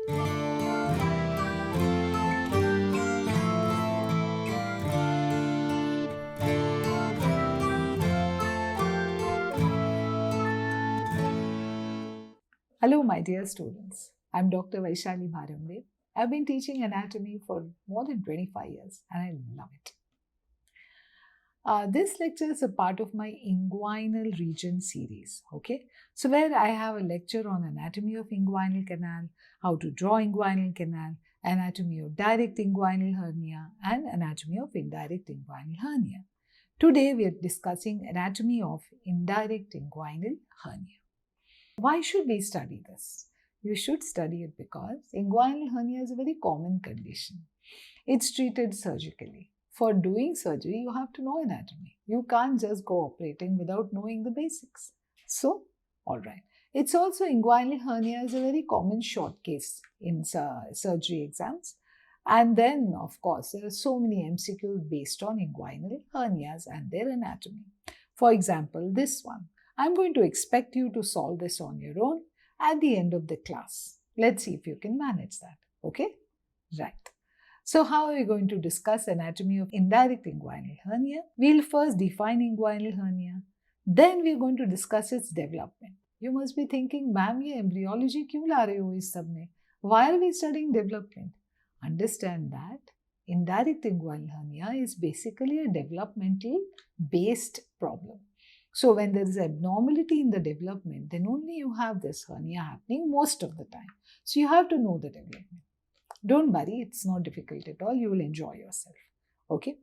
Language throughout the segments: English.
Hello, my dear students. I'm Dr. Vaishaly Bharambe. I've been teaching anatomy for more than 25 years and I love it. This lecture is a part of my inguinal region series, okay? So where I have a lecture on anatomy of inguinal canal, how to draw inguinal canal, anatomy of direct inguinal hernia, and anatomy of indirect inguinal hernia. Today we are discussing anatomy of indirect inguinal hernia. Why should we study this? You should study it because inguinal hernia is a very common condition. It's treated surgically. For doing surgery, you have to know anatomy. You can't just go operating without knowing the basics. So, alright. It's also inguinal hernia is a very common short case in surgery exams. And then, of course, there are so many MCQs based on inguinal hernias and their anatomy. For example, this one. I'm going to expect you to solve this on your own at the end of the class. Let's see if you can manage that. Okay? Right. So how are we going to discuss anatomy of indirect inguinal hernia? We'll first define inguinal hernia. Then we're going to discuss its development. You must be thinking, ma'am, ये embryology क्यों ला रहे हो इस सब में? Why are we studying development? Understand that indirect inguinal hernia is basically a developmental based problem. So when there is abnormality in the development, then only you have this hernia happening most of the time. So you have to know the development. Don't worry, it's not difficult at all. You will enjoy yourself. Okay.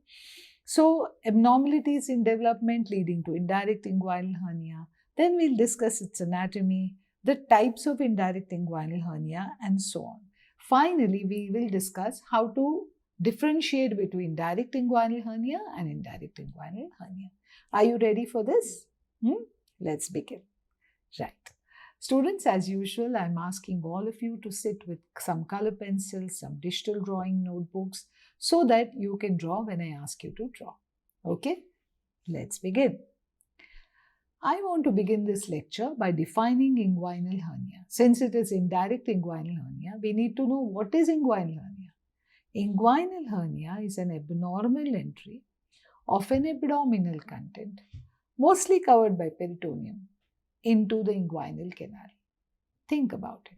So abnormalities in development leading to indirect inguinal hernia. Then we'll discuss its anatomy, the types of indirect inguinal hernia, and so on. Finally, we will discuss how to differentiate between direct inguinal hernia and indirect inguinal hernia. Are you ready for this? Let's begin. Right. Students, as usual, I'm asking all of you to sit with some color pencils, some digital drawing notebooks, so that you can draw when I ask you to draw. Okay? Let's begin. I want to begin this lecture by defining inguinal hernia. Since it is indirect inguinal hernia, we need to know what is inguinal hernia. Inguinal hernia is an abnormal entry of an abdominal content, mostly covered by peritoneum, into the inguinal canal. Think about it.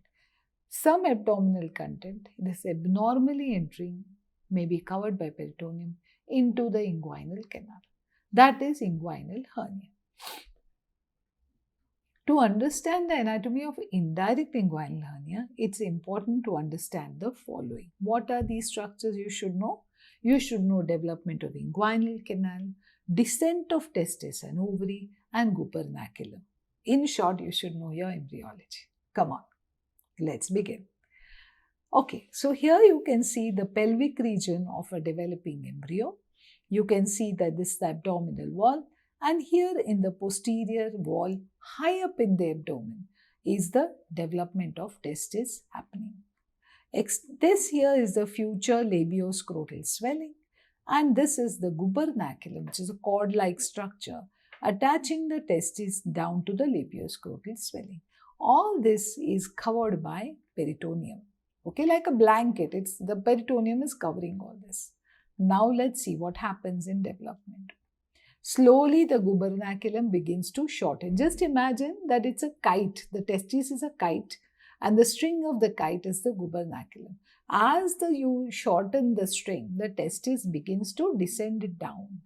Some abdominal content is abnormally entering, may be covered by peritoneum, into the inguinal canal. That is inguinal hernia. To understand the anatomy of indirect inguinal hernia, it's important to understand the following. What are these structures you should know? You should know development of inguinal canal, descent of testis and ovary, and gubernaculum. In short, you should know your embryology. Come on, let's begin. Okay, so here you can see the pelvic region of a developing embryo. You can see that this is the abdominal wall, and here in the posterior wall, high up in the abdomen, is the development of testis happening. This here is the future labioscrotal swelling, and this is the gubernaculum, which is a cord-like structure attaching the testis down to the labioscrotal swelling. All this is covered by peritoneum. Okay, like a blanket, the peritoneum is covering all this. Now let's see what happens in development. Slowly the gubernaculum begins to shorten. Just imagine that it's a kite. The testis is a kite, and the string of the kite is the gubernaculum. As you shorten the string, the testis begins to descend down.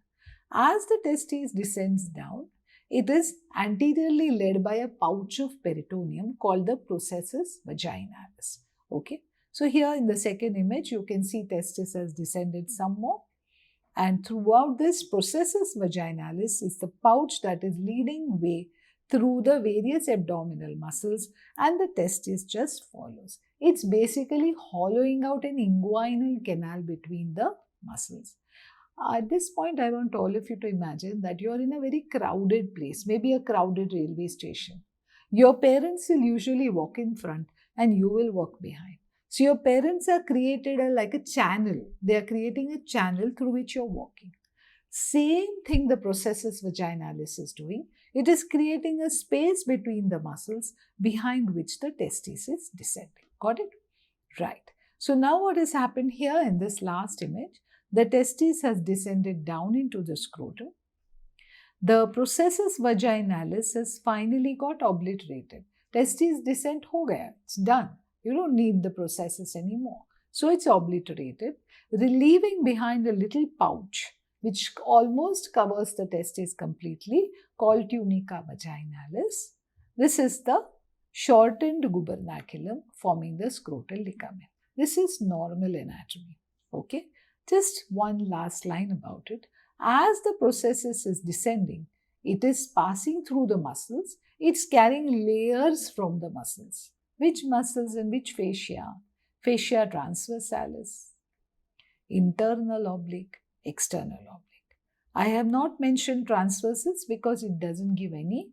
As the testis descends down, it is anteriorly led by a pouch of peritoneum called the processus vaginalis. Okay. So here in the second image, you can see testis has descended some more. And throughout this processus vaginalis is the pouch that is leading way through the various abdominal muscles, and the testis just follows. It's basically hollowing out an inguinal canal between the muscles. At this point, I want all of you to imagine that you are in a very crowded place, maybe a crowded railway station. Your parents will usually walk in front and you will walk behind. So your parents are created like a channel. They are creating a channel through which you're walking. Same thing the processus vaginalis is doing. It is creating a space between the muscles behind which the testis is descending. Got it? Right. So now what has happened here in this last image, the testis has descended down into the scrotum. The processus vaginalis has finally got obliterated. Testis descent ho gaya, it's done. You don't need the processus anymore. So it's obliterated, leaving behind a little pouch which almost covers the testis completely, called tunica vaginalis. This is the shortened gubernaculum forming the scrotal ligament. This is normal anatomy. Okay, just one last line about it. As the processus is descending, it is passing through the muscles. It's carrying layers from the muscles. Which muscles and which fascia? Fascia transversalis, internal oblique, external oblique. I have not mentioned transversus because it doesn't give any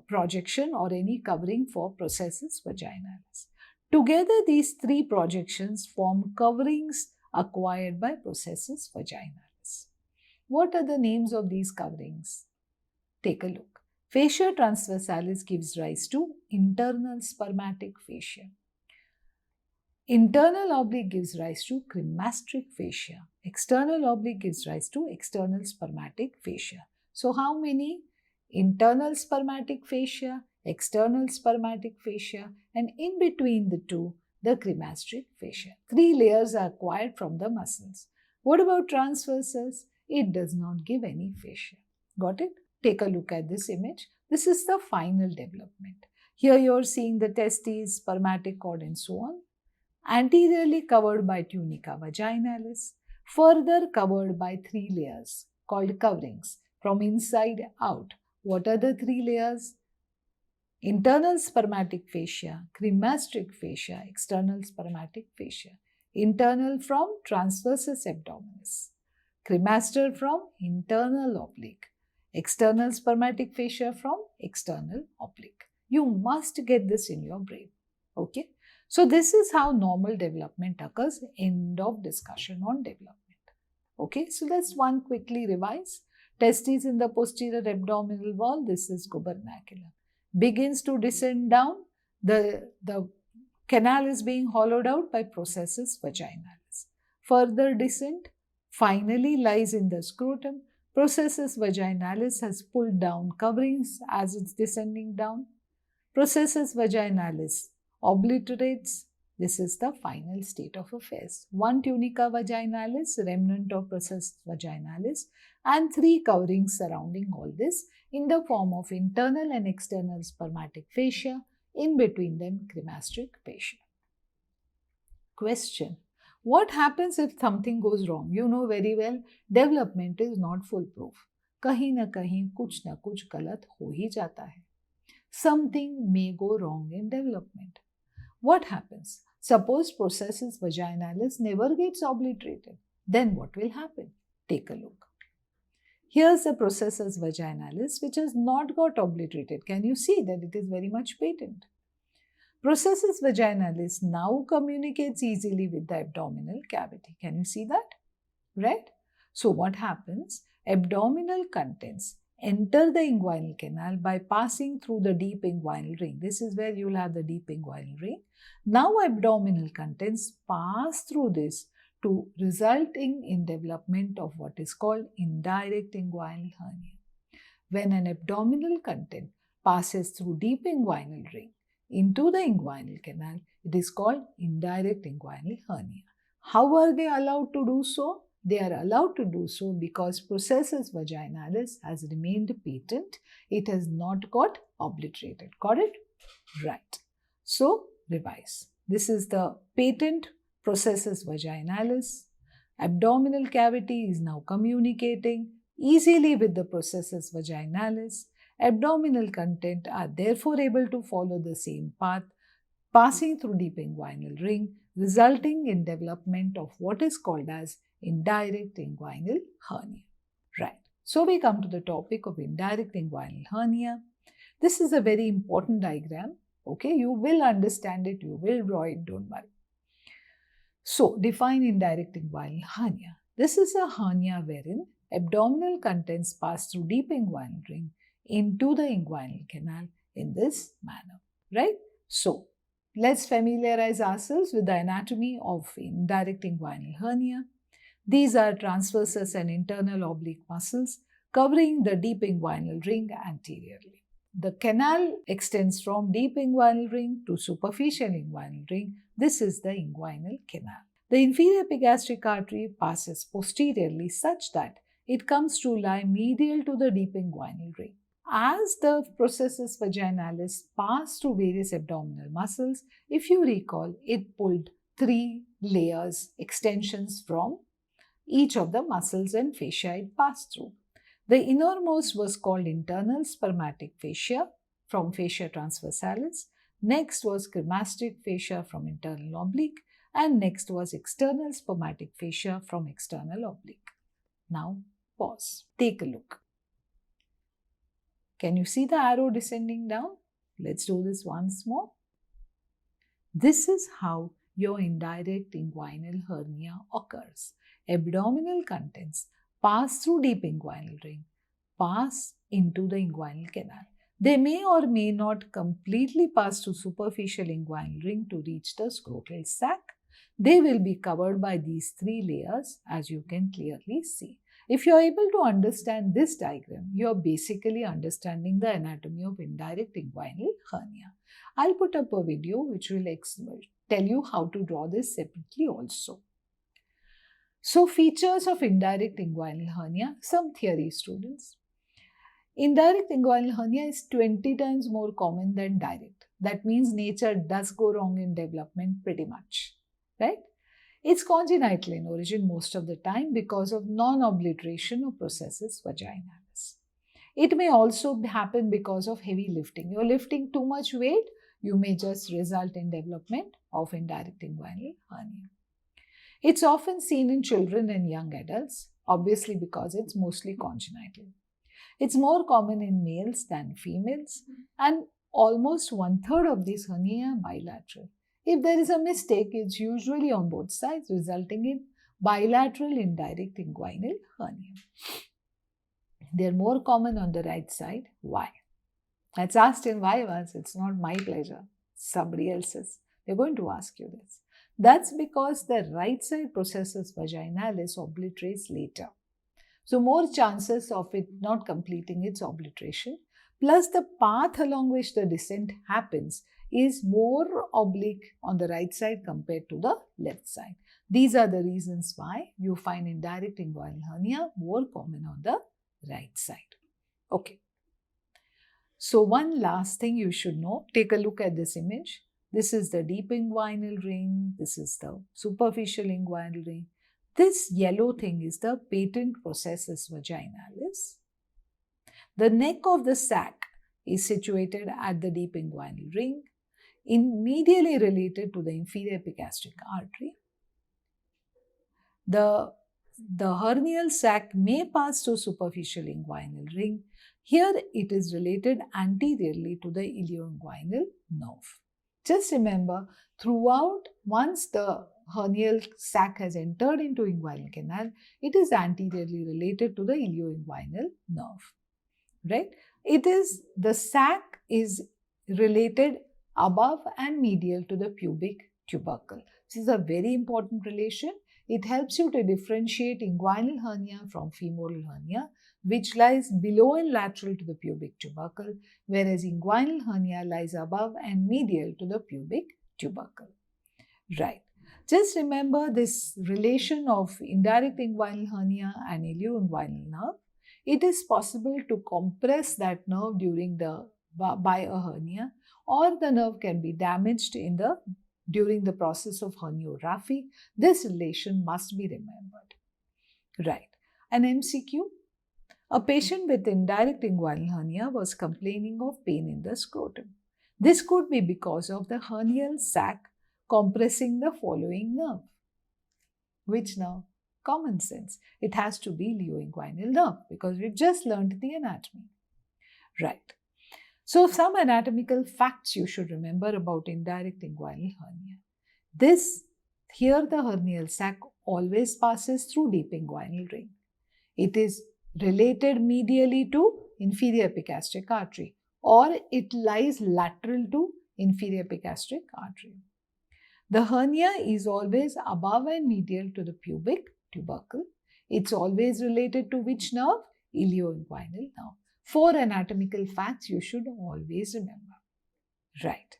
projection or any covering for processus vaginalis. Together, these three projections form coverings acquired by processus vaginalis. What are the names of these coverings? Take a look. Fascia transversalis gives rise to internal spermatic fascia. Internal oblique gives rise to cremasteric fascia. External oblique gives rise to external spermatic fascia. So how many? Internal spermatic fascia, external spermatic fascia, and in between the two, the cremasteric fascia. Three layers are acquired from the muscles. What about transversus? It does not give any fascia. Got it? Take a look at this image. This is the final development. Here you are seeing the testes, spermatic cord, and so on. Anteriorly covered by tunica vaginalis, further covered by three layers called coverings from inside out. What are the three layers? Internal spermatic fascia, cremasteric fascia, external spermatic fascia. Internal from transversus abdominis, cremaster from internal oblique, external spermatic fascia from external oblique. You must get this in your brain. Okay? So this is how normal development occurs. End of discussion on development. Okay, so let's one quickly revise. Testes in the posterior abdominal wall, this is gubernaculum. Begins to descend down, the canal is being hollowed out by processus vaginalis. Further descent finally lies in the scrotum. Processus vaginalis has pulled down coverings as it's descending down. Processus vaginalis obliterates. This is the final state of affairs. One tunica vaginalis, remnant of processus vaginalis, and three coverings surrounding all this in the form of internal and external spermatic fascia, in between them cremasteric fascia. Question: what happens if something goes wrong? You know very well, development is not foolproof. कहीं ना कहीं कुछ ना कुछ गलत हो ही जाता है. Something may go wrong in development. What happens? Suppose processus vaginalis never gets obliterated. Then what will happen? Take a look. Here's the processus vaginalis which has not got obliterated. Can you see that it is very much patent? Processus vaginalis now communicates easily with the abdominal cavity. Can you see that? Right? So what happens? Abdominal contents enter the inguinal canal by passing through the deep inguinal ring. This is where you will have the deep inguinal ring. Now abdominal contents pass through this to resulting in development of what is called indirect inguinal hernia. When an abdominal content passes through deep inguinal ring into the inguinal canal, it is called indirect inguinal hernia. How are they allowed to do so? They are allowed to do so because processus vaginalis has remained patent. It has not got obliterated. Got it? Right. So, revise. This is the patent processus vaginalis. Abdominal cavity is now communicating easily with the processus vaginalis. Abdominal content are therefore able to follow the same path, passing through deep inguinal ring, resulting in development of what is called as indirect inguinal hernia. Right. So we come to the topic of indirect inguinal hernia. This is a very important diagram. Okay, you will understand it, you will draw it, don't worry. So, define indirect inguinal hernia. This is a hernia wherein abdominal contents pass through deep inguinal ring into the inguinal canal in this manner. Right? So, let's familiarize ourselves with the anatomy of indirect inguinal hernia. These are transversus and internal oblique muscles covering the deep inguinal ring anteriorly. The canal extends from deep inguinal ring to superficial inguinal ring. This is the inguinal canal. The inferior epigastric artery passes posteriorly such that it comes to lie medial to the deep inguinal ring. As the processus vaginalis passed through various abdominal muscles, if you recall, it pulled 3 layers, extensions from each of the muscles and fascia it passed through. The innermost was called internal spermatic fascia from fascia transversalis. Next was cremasteric fascia from internal oblique, and next was external spermatic fascia from external oblique. Now pause. Take a look. Can you see the arrow descending down? Let's do this once more. This is how your indirect inguinal hernia occurs. Abdominal contents pass through deep inguinal ring, pass into the inguinal canal. They may or may not completely pass through superficial inguinal ring to reach the scrotal sac. They will be covered by these 3 layers, as you can clearly see. If you are able to understand this diagram, you are basically understanding the anatomy of indirect inguinal hernia. I'll put up a video which will tell you how to draw this separately also. So, features of indirect inguinal hernia, some theory, students. Indirect inguinal hernia is 20 times more common than direct. That means nature does go wrong in development pretty much, right? It's congenital in origin most of the time because of non-obliteration of processus vaginalis. It may also happen because of heavy lifting. You're lifting too much weight, you may just result in development of indirect inguinal hernia. It's often seen in children and young adults, obviously because it's mostly congenital. It's more common in males than females, and almost 1/3 of these hernia are bilateral. If there is a mistake, it's usually on both sides, resulting in bilateral indirect inguinal hernia. They're more common on the right side. Why? That's asked in Vivas. It's not my pleasure. Somebody else's. They're going to ask you this. That's because the right side processus vaginalis obliterates later. So more chances of it not completing its obliteration. Plus the path along which the descent happens is more oblique on the right side compared to the left side. These are the reasons why you find indirect inguinal hernia more common on the right side. Okay. So one last thing you should know, take a look at this image. This is the deep inguinal ring. This is the superficial inguinal ring. This yellow thing is the patent processus vaginalis. The neck of the sac is situated at the deep inguinal ring, medially related to the inferior epigastric artery. The hernial sac may pass through superficial inguinal ring. Here it is related anteriorly to the ilioinguinal nerve. Just remember, throughout, once the hernial sac has entered into inguinal canal, it is anteriorly related to the ilioinguinal nerve. Right? The sac is related above and medial to the pubic tubercle. This is a very important relation. It helps you to differentiate inguinal hernia from femoral hernia, which lies below and lateral to the pubic tubercle, whereas inguinal hernia lies above and medial to the pubic tubercle. Right. Just remember this relation of indirect inguinal hernia and ilioinguinal nerve. It is possible to compress that nerve by a hernia, or the nerve can be damaged during the process of herniorrhaphy. This relation must be remembered. Right. An MCQ. A patient with indirect inguinal hernia was complaining of pain in the scrotum. This could be because of the hernial sac compressing the following nerve. Which nerve? Common sense. It has to be ilioinguinal nerve because we've just learned the anatomy. Right. So some anatomical facts you should remember about indirect inguinal hernia. Here the hernial sac always passes through deep inguinal ring. It is related medially to inferior epigastric artery, or it lies lateral to inferior epigastric artery. The hernia is always above and medial to the pubic tubercle. It's always related to which nerve? Ilioinguinal nerve. 4 anatomical facts you should always remember. Right.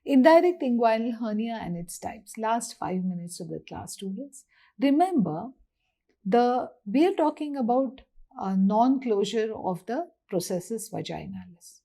Indirect inguinal hernia and its types. Last 5 minutes of the class, students. Remember, we are talking about a non-closure of the processus vaginalis.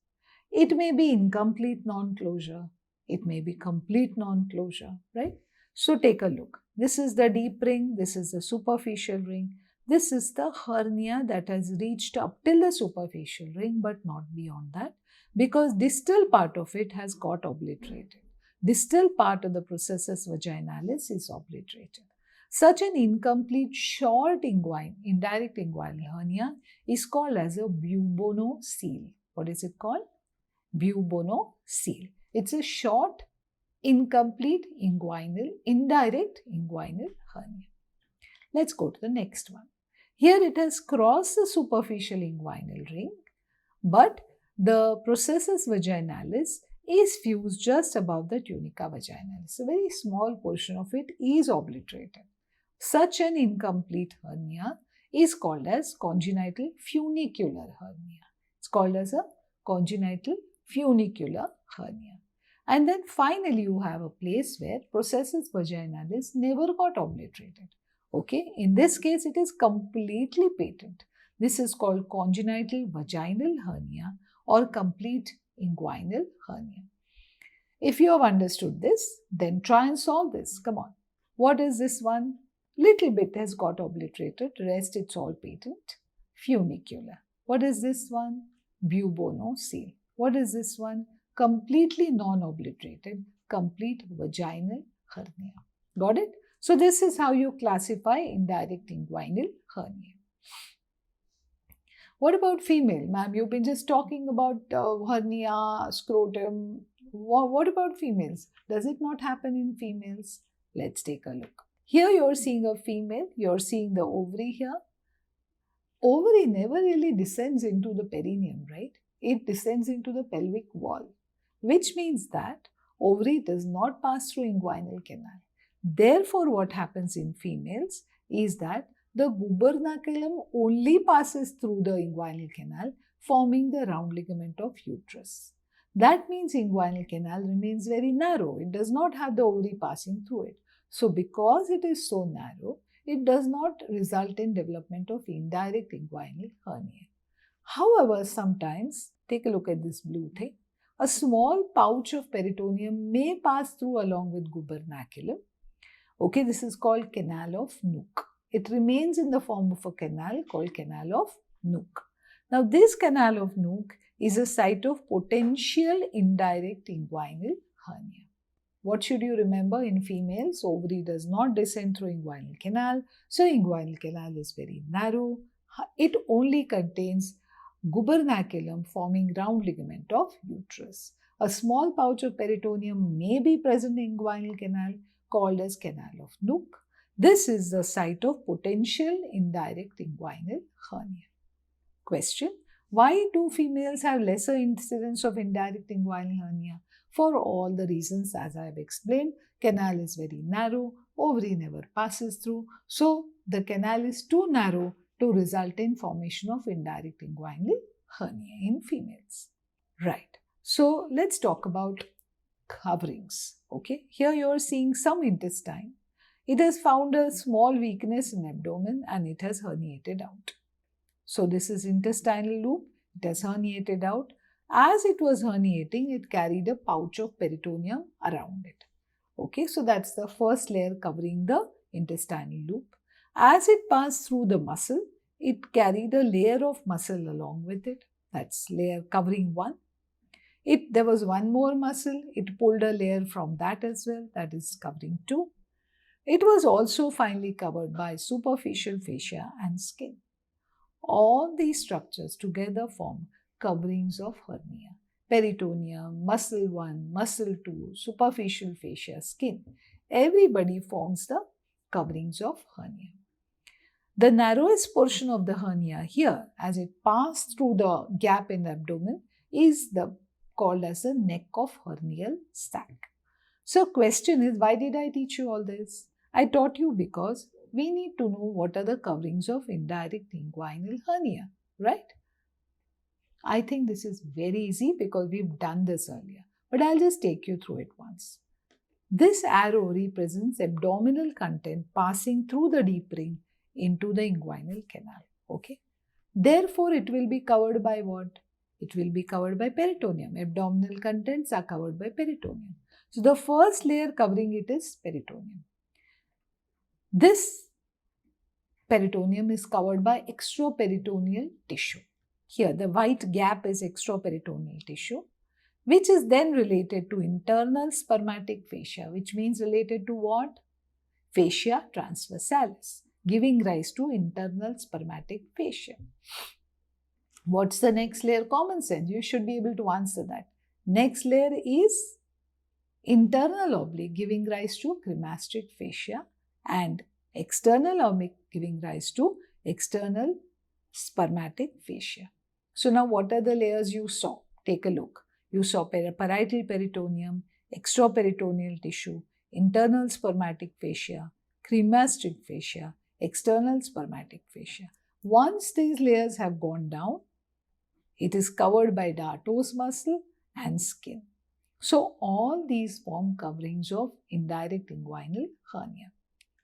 It may be incomplete non-closure. It may be complete non-closure, right? So take a look. This is the deep ring. This is the superficial ring. This is the hernia that has reached up till the superficial ring but not beyond that, because distal part of it has got obliterated. Distal part of the processus vaginalis is obliterated. Such an incomplete short indirect inguinal hernia is called as a bubonocele. What is it called? Bubonocele. It's a short, incomplete indirect inguinal hernia. Let's go to the next one. Here it has crossed the superficial inguinal ring, but the processus vaginalis is fused just above the tunica vaginalis. A very small portion of it is obliterated. Such an incomplete hernia is called as congenital funicular hernia. It's called as a congenital funicular hernia. And then finally you have a place where processus vaginalis never got obliterated. Okay, in this case it is completely patent. This is called congenital vaginal hernia or complete inguinal hernia. If you have understood this, then try and solve this. Come on. What is this one? Little bit has got obliterated, rest it's all patent. Funicular. What is this one? Bubonocele. What is this one? Completely non-obliterated, complete vaginal hernia. Got it? So this is how you classify indirect inguinal hernia. What about female? Ma'am, you've been just talking about hernia, scrotum. What about females? Does it not happen in females? Let's take a look. Here you're seeing a female. You're seeing the ovary here. Ovary never really descends into the perineum, right? It descends into the pelvic wall, which means that ovary does not pass through inguinal canal. Therefore, what happens in females is that the gubernaculum only passes through the inguinal canal, forming the round ligament of uterus. That means inguinal canal remains very narrow. It does not have the ovary passing through it. So, because it is so narrow, it does not result in development of indirect inguinal hernia. However, sometimes, take a look at this blue thing, a small pouch of peritoneum may pass through along with gubernaculum. Okay, this is called canal of Nook. It remains in the form of a canal called canal of Nook. Now, this canal of Nook is a site of potential indirect inguinal hernia. What should you remember in females? Ovary does not descend through inguinal canal. So, inguinal canal is very narrow. It only contains gubernaculum forming round ligament of uterus. A small pouch of peritoneum may be present in inguinal canal called as canal of Nook. This is the site of potential indirect inguinal hernia. Question: why do females have lesser incidence of indirect inguinal hernia? For all the reasons as I have explained. Canal is very narrow, ovary never passes through, so the canal is too narrow to result in formation of indirect inguinal hernia in females. Right. So let's talk about coverings. Okay. Here you are seeing some intestine. It has found a small weakness in abdomen and it has herniated out. So this is intestinal loop. It has herniated out. As it was herniating, it carried a pouch of peritoneum around it. Okay, so that's the first layer covering the intestinal loop. As it passed through the muscle, it carried a layer of muscle along with it. That's layer covering 1. There was one more muscle. It pulled a layer from that as well. That is covering 2. It was also finally covered by superficial fascia and skin. All these structures together form coverings of hernia. Peritoneum, muscle 1, muscle 2, superficial fascia, skin. Everybody forms the coverings of hernia. The narrowest portion of the hernia here, as it passed through the gap in the abdomen, is called as a neck of hernial sac. So question is, why did I teach you all this? I taught you because we need to know what are the coverings of indirect inguinal hernia, right? I think this is very easy because we've done this earlier, but I'll just take you through it once. This arrow represents abdominal content passing through the deep ring into the inguinal canal, okay? Therefore, it will be covered by what? It will be covered by peritoneum. Abdominal contents are covered by peritoneum. So, the first layer covering it is peritoneum. This peritoneum is covered by extraperitoneal tissue. Here, the white gap is extraperitoneal tissue, which is then related to internal spermatic fascia, which means related to what? Fascia transversalis, giving rise to internal spermatic fascia. What's the next layer? Common sense. You should be able to answer that. Next layer is internal oblique, giving rise to cremasteric fascia, and external oblique, giving rise to external spermatic fascia. So now what are the layers you saw? Take a look. You saw parietal peritoneum, extraperitoneal tissue, internal spermatic fascia, cremasteric fascia, external spermatic fascia. Once these layers have gone down, it is covered by dartos muscle and skin. So all these form coverings of indirect inguinal hernia.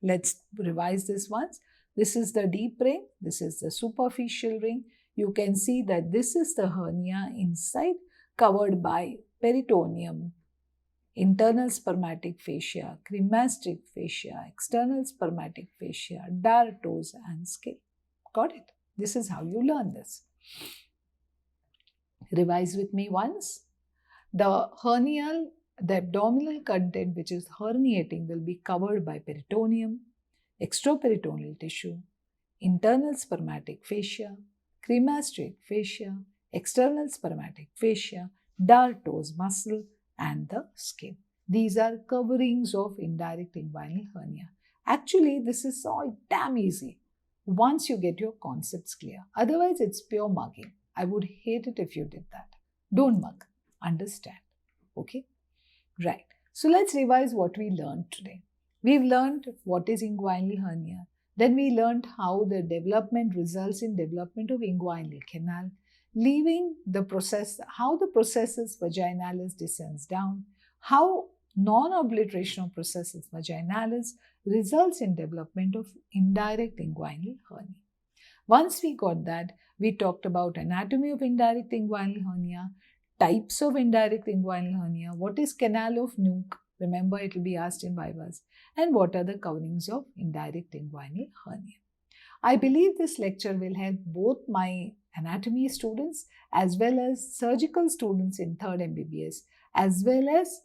Let's revise this once. This is the deep ring. This is the superficial ring. You can see that this is the hernia inside, covered by peritoneum, internal spermatic fascia, cremasteric fascia, external spermatic fascia, dartos and skin. Got it? This is how you learn this. Revise with me once. The abdominal content which is herniating will be covered by peritoneum, extraperitoneal tissue, internal spermatic fascia, cremasteric fascia, external spermatic fascia, dartos muscle and the skin. These are coverings of indirect inguinal hernia. Actually, this is all damn easy once you get your concepts clear. Otherwise, it's pure mugging. I would hate it if you did that. Don't mug. Understand. Okay? Right. So let's revise what we learned today. We've learned what is inguinal hernia. Then we learned how the development results in development of inguinal canal, leaving the process, how the processus vaginalis descends down, how non-obliteration of processus vaginalis results in development of indirect inguinal hernia. Once we got that, we talked about anatomy of indirect inguinal hernia, types of indirect inguinal hernia, what is canal of Nuke, remember it will be asked in vivas, and what are the coverings of indirect inguinal hernia. I believe this lecture will help both my anatomy students as well as surgical students in 3rd MBBS as well as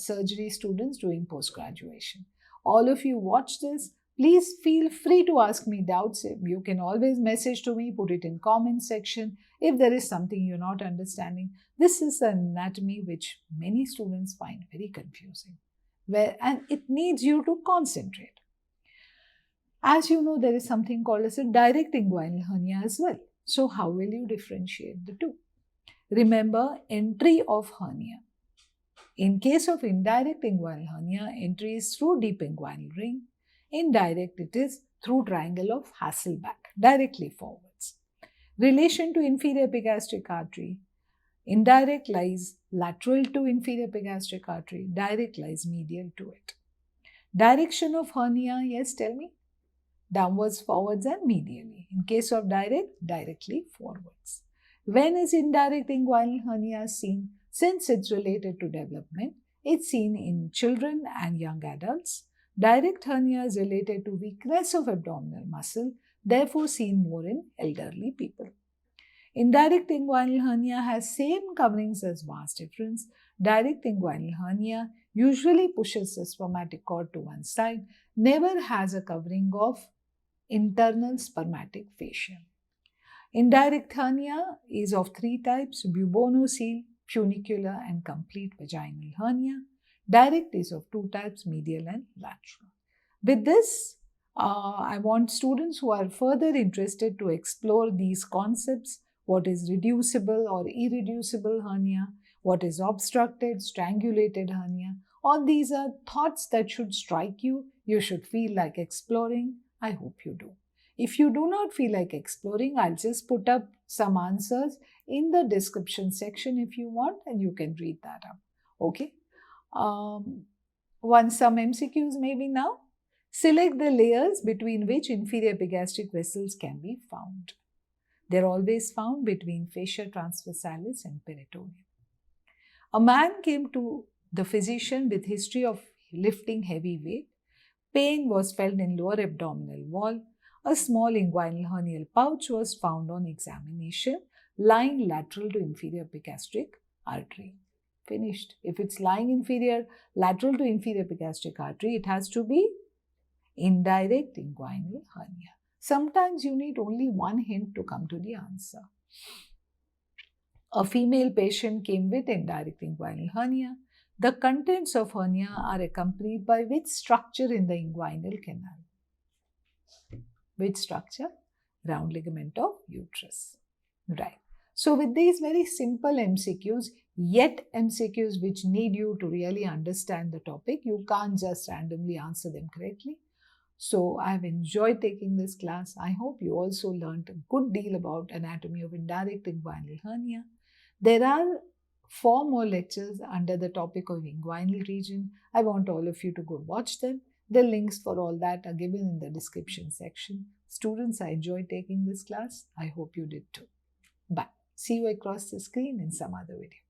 surgery students doing post-graduation. All of you watch this. Please feel free to ask me doubts. You can always message to me, put it in comment section if there is something you're not understanding. This is an anatomy which many students find very confusing, and it needs you to concentrate. As you know, there is something called as a direct inguinal hernia as well. So how will you differentiate the two? Remember, entry of hernia. In case of indirect inguinal hernia, entry is through deep inguinal ring. Indirect, it is through triangle of Hasselbalch, directly forwards. Relation to inferior epigastric artery. Indirect lies lateral to inferior epigastric artery, direct lies medial to it. Direction of hernia, yes, tell me. Downwards, forwards and medially. In case of direct, directly forwards. When is indirect inguinal hernia seen? Since it's related to development, it's seen in children and young adults. Direct hernia is related to weakness of abdominal muscle, therefore seen more in elderly people. Indirect inguinal hernia has same coverings as vas deferens. Direct inguinal hernia usually pushes the spermatic cord to one side, never has a covering of internal spermatic fascia. Indirect hernia is of 3 types: bubonocele, funicular and complete vaginal hernia. Direct is of 2 types, medial and lateral. With this, I want students who are further interested to explore these concepts, what is reducible or irreducible hernia, What is obstructed, strangulated hernia? All these are thoughts that should strike you. You should feel like exploring. I hope you do. If you do not feel like exploring, I'll just put up some answers in the description section if you want, and you can read that up. Okay? Some MCQs maybe now. Select the layers between which inferior epigastric vessels can be found. They're always found between fascia transversalis and peritoneum. A man came to the physician with history of lifting heavy weight. Pain was felt in lower abdominal wall. A small inguinal hernial pouch was found on examination, lying lateral to inferior epigastric artery. Finished. If it's lying lateral to inferior epigastric artery, it has to be indirect inguinal hernia. Sometimes you need only one hint to come to the answer. A female patient came with indirect inguinal hernia. The contents of hernia are accompanied by which structure in the inguinal canal? Which structure? Round ligament of uterus. Right. So with these very simple MCQs, yet MCQs which need you to really understand the topic, you can't just randomly answer them correctly. So I have enjoyed taking this class. I hope you also learned a good deal about anatomy of indirect inguinal hernia. There are 4 more lectures under the topic of inguinal region. I want all of you to go watch them. The links for all that are given in the description section. Students, I enjoyed taking this class. I hope you did too. Bye. See you across the screen in some other video.